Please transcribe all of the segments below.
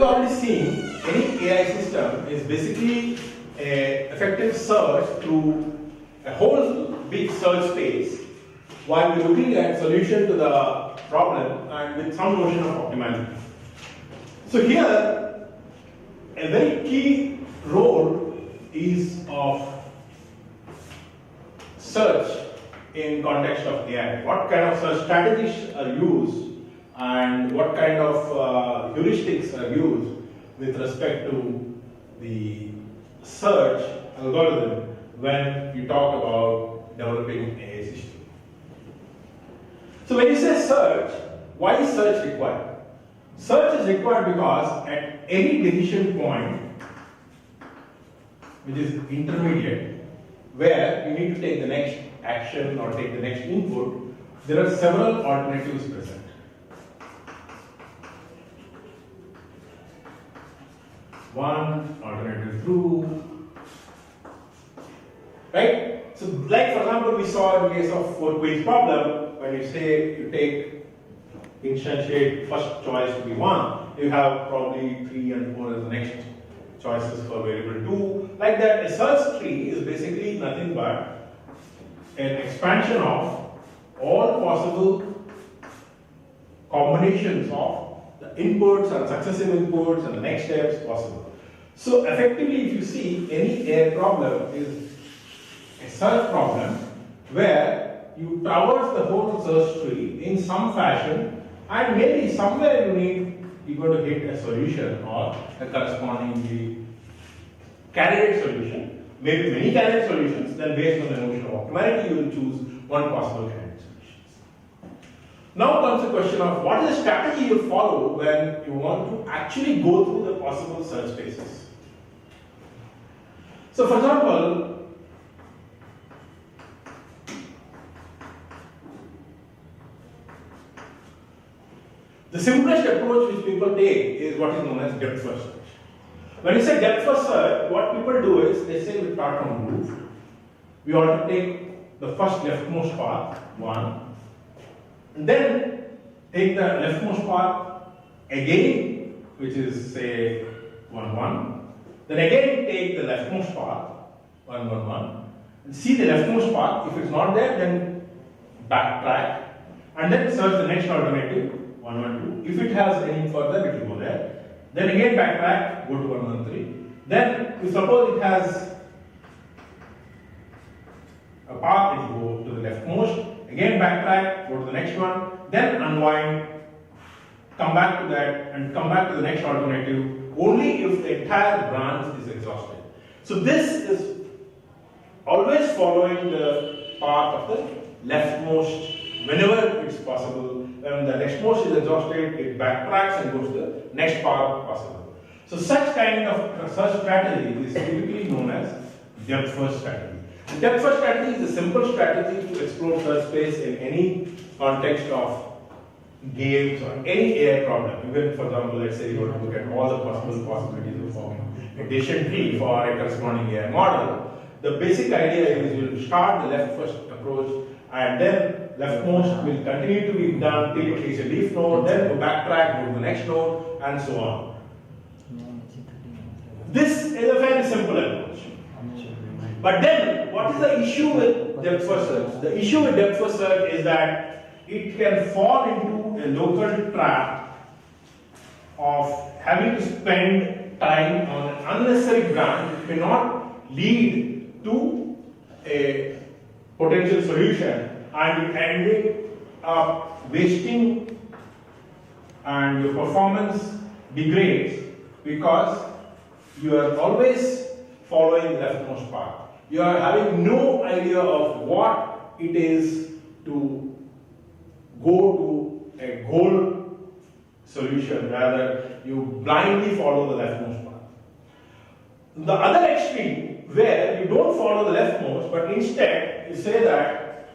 we've already seen, any AI system is basically an effective search through a whole big search space while we're looking at solution to the problem and with some notion of optimality. So here, a very key role is of search in context of AI. What kind of search strategies are used and what kind of heuristics are used with respect to the search algorithm when you talk about developing AI system. So when you say search, why is search required? Search is required because at any decision point, which is intermediate, where you need to take the next action or take the next input, there are several alternatives present. One, alternative two, right? So like for example, we saw in case of 4-quiz problem, when you say you take instantiate first choice to be 1, you have probably 3 and 4 as the next choices for variable 2. Like that, a search tree is basically nothing but an expansion of all possible combinations of the inputs and successive inputs and the next steps possible. So effectively, if you see, any AI problem is a search problem where you traverse the whole search tree in some fashion, and maybe somewhere you're going to hit a solution or a correspondingly candidate solution, maybe many candidate solutions. Then based on the notion of optimality, you will choose one possible candidate solutions. Now comes the question of what is the strategy you follow when you want to actually go through the possible search spaces. So for example, the simplest approach which people take is what is known as depth first search. When you say depth first search, what people do is, they say we start from root. We ought to take the first leftmost path, 1, and then take the leftmost path again, which is say 1, 1. Then again take the leftmost path, 1, 1, 1. And see the leftmost path. If it's not there, then backtrack and then search the next alternative. 1, 1, 2. If it has any further, it will go there. Then again backtrack, go to 1, 1, 3. Then, if suppose it has a path, it will go to the leftmost. Again backtrack, go to the next one. Then unwind, come back to that, and come back to the next alternative only if the entire branch is exhausted. So this is always following the path of the leftmost whenever it's possible. When the leftmost is exhausted, it backtracks and goes to the next path possible. So such kind of search strategy is typically known as depth first strategy. The depth first strategy is a simple strategy to explore search space in any context of games or any AI problem. Even for example, let's say you want to look at all the possible possibilities of forming a decision tree for a corresponding AI model. The basic idea is you will start the left first approach and then leftmost will continue to be done till it reaches a leaf node, then go backtrack, go to the next node, and so on. This is a very simple approach. But then, what is the issue with depth first search? The issue with depth first search is that it can fall into a local trap of having to spend time on an unnecessary branch which may not lead to a potential solution, and you ended up wasting and your performance degrades because you are always following the leftmost path. You are having no idea of what it is to go to a goal solution, rather you blindly follow the leftmost path. The other extreme, where you don't follow the leftmost, but instead you say that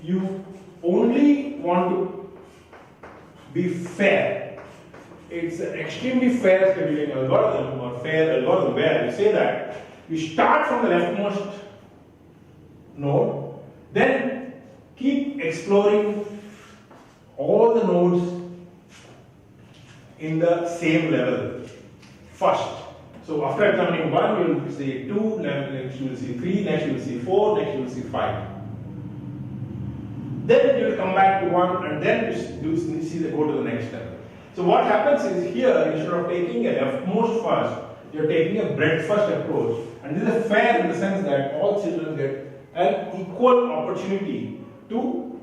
you only want to be fair. It's an extremely fair scheduling algorithm or fair algorithm where you say that you start from the leftmost node, then keep exploring all the nodes in the same level first. So after examining 1, you will see 2, next you will see 3, next you will see 4, next you will see 5. Then you will come back to 1 and then you see the go to the next level. So what happens is here, instead of taking a leftmost first, you are taking a breadth first approach, and this is fair in the sense that all children get an equal opportunity to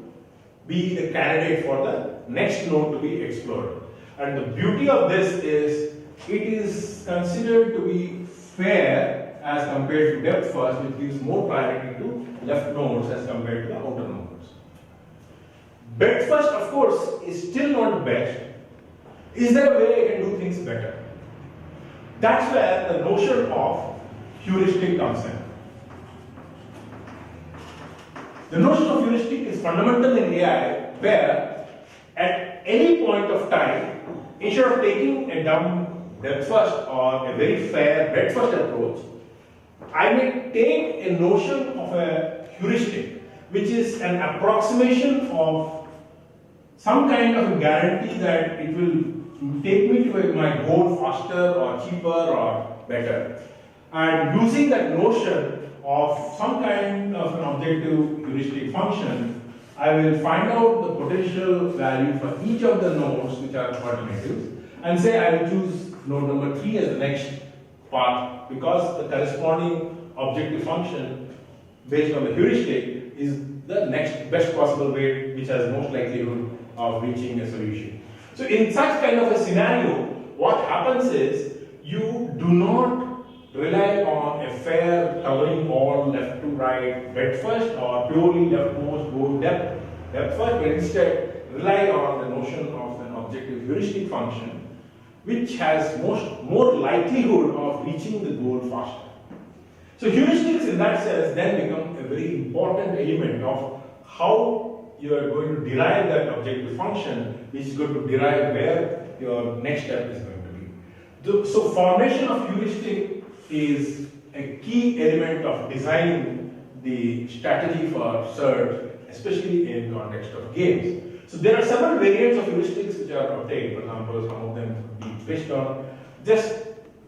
be the candidate for the next node to be explored. And the beauty of this is it is considered to be fair as compared to depth first, which gives more priority to left nodes as compared to the outer nodes. Breadth first, of course, is still not the best. Is there a way I can do things better? That's where the notion of heuristic comes in. The notion of heuristic is fundamental in AI, where at any point of time, instead of taking a dumb depth first or a very fair breadth first approach, I may take a notion of a heuristic, which is an approximation of some kind of a guarantee that it will take me to my goal faster or cheaper or better. And using that notion of some kind of an objective heuristic function, I will find out the potential value for each of the nodes which are alternatives and say I will choose node number 3 as the next path because the corresponding objective function based on the heuristic is the next best possible way which has most likelihood of reaching a solution. So in such kind of a scenario, what happens is you do not rely on a fair covering all left to right breadth first or purely leftmost go depth first, but instead rely on the notion of an objective heuristic function which has more likelihood of reaching the goal faster. So heuristics in that sense then become a very important element of how you are going to derive that objective function, which is going to derive where your next step is going to be. So formation of heuristic is a key element of designing the strategy for search, especially in context of games. So there are several variants of heuristics which are obtained. For example, some of them could be based on just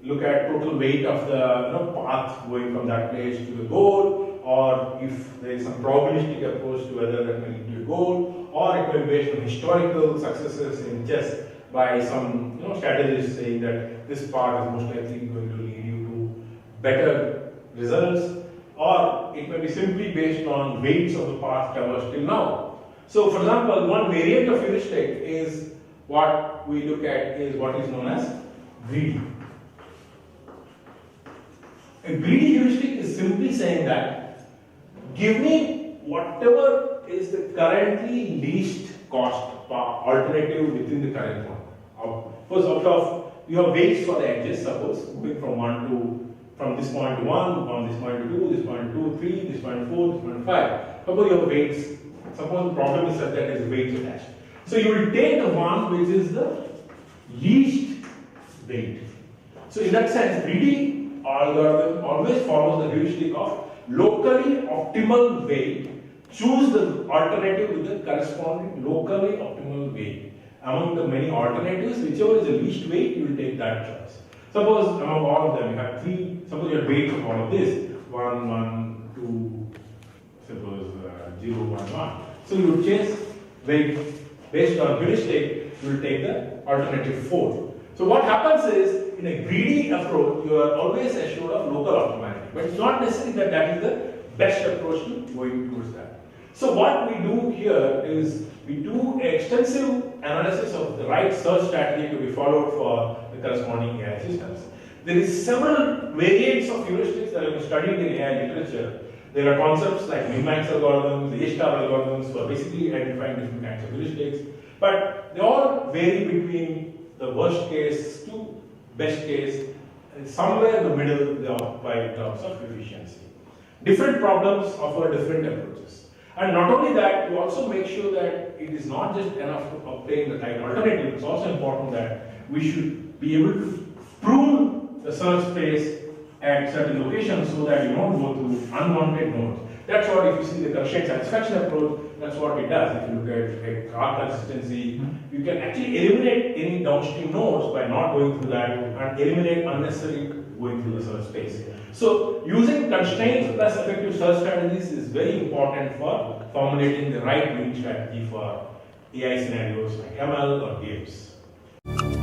look at total weight of the path going from that place to the goal, or if there is some probabilistic approach to whether that may lead to a goal, or it may be based on historical successes in chess by some strategists saying that this path is most likely going to lead you to better results, or it may be simply based on weights of the path traversed till now. So for example, one variant of heuristic is what we look at is what is known as greedy. A greedy heuristic is simply saying that give me whatever is the currently least cost alternative within the current one. Suppose out of you have weights for the edges, suppose moving from this point to 1, from this point to 2, this point to 2, 3, this point to 4, this point to 5. Suppose you have weights. Suppose the problem is such that there is weights attached. So you will take the one which is the least weight. So in that sense, greedy algorithm always follows the heuristic of locally optimal weight. Choose the alternative with the corresponding locally optimal weight. Among the many alternatives, whichever is the least weight, you will take that choice. Suppose among all of them, you have 3, suppose you have weights of all of this 1, 1, 2, suppose 0, 1, 1. So you will chase weight based on heuristic, you will take the alternative 4. So what happens is, in a greedy approach, you are always assured of local optimality, but it's not necessarily that that is the best approach to going towards that. So what we do here is we do extensive analysis of the right search strategy to be followed for the corresponding AI systems. There is several variants of heuristics that have been studied in AI literature. There are concepts like min-max algorithms, the A-star algorithms for basically identifying different kinds of heuristics, but they all vary between the worst case to best case, and somewhere in the middle they occupy in terms of efficiency. Different problems offer different approaches. And not only that, you also make sure that it is not just enough to obtain the right alternative, it's also important that we should be able to prune the search space at certain locations so that you don't go through unwanted nodes. That's what if you see the constraint satisfaction approach, that's what it does. If you look at car consistency, you can actually eliminate any downstream nodes by not going through that and eliminate unnecessary going through the search space. So using constraints plus effective search strategies is very important for formulating the right viewing strategy for AI scenarios like ML or games.